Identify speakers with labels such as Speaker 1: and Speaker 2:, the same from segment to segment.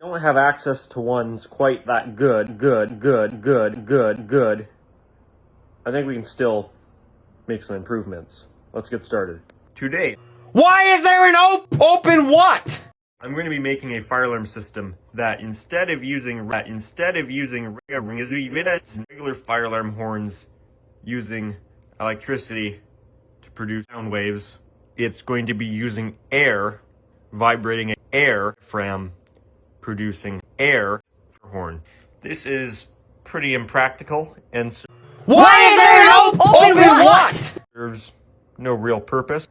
Speaker 1: I don't have access to ones quite that good. I think we can still make some improvements. Let's get started. Today,
Speaker 2: Why is there an open what?
Speaker 1: I'm going to be making a fire alarm system that instead of using regular fire alarm horns using electricity to produce sound waves, it's going to be using air, vibrating air from producing air for horn. This is pretty impractical and
Speaker 2: Why is there an open what?
Speaker 1: serves no real purpose,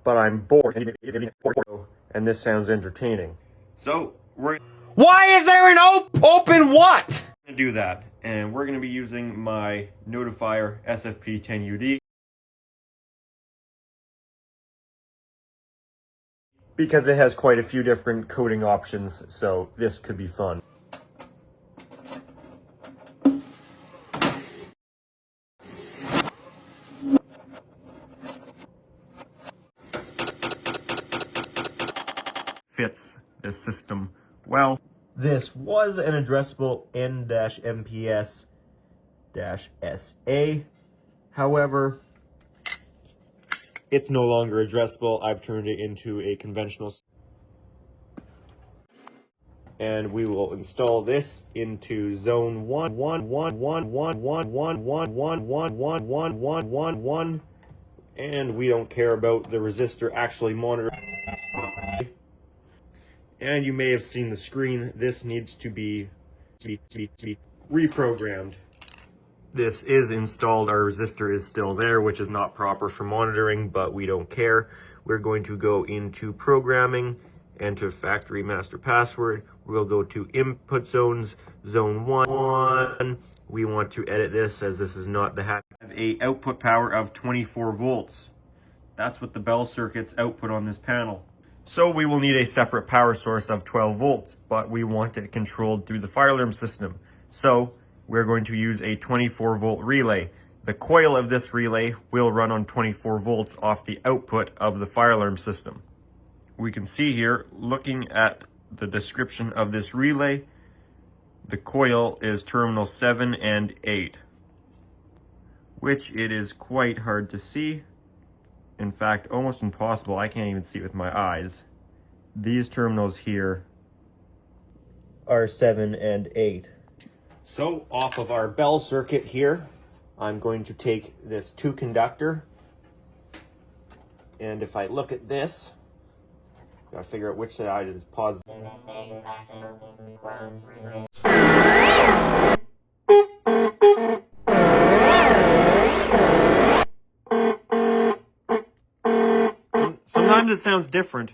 Speaker 1: but I'm bored and this sounds entertaining. So we're
Speaker 2: Why is there an open what?
Speaker 1: going to do that, and we're going to be using my Notifier SFP10UD because it has quite a few different coding options, so this could be fun. Fits this system well. This was an addressable N-MPS-SA. However, it's no longer addressable. I've turned it into a conventional. And we will install this into zone 1, and we don't care about the resistor actually monitoring. And you may have seen the screen. This needs to be reprogrammed. This is installed. Our resistor is still there, which is not proper for monitoring, but we don't care. We're going to go into programming, enter factory master password. We'll go to input zones, zone 1. We want to edit this as this is not the have a output power of 24 volts. That's what the Bell circuits output on this panel. So we will need a separate power source of 12 volts, but we want it controlled through the fire alarm system. So we're going to use a 24 volt relay. The coil of this relay will run on 24 volts off the output of the fire alarm system. We can see here, looking at the description of this relay, the coil is terminal 7 and 8, which it is quite hard to see. In fact, almost impossible. I can't even see it with my eyes. These terminals here are 7 and 8. So off of our Bell circuit here, I'm going to take this 2 conductor, and if I look at this, gotta figure out which side is positive. Sometimes it sounds different.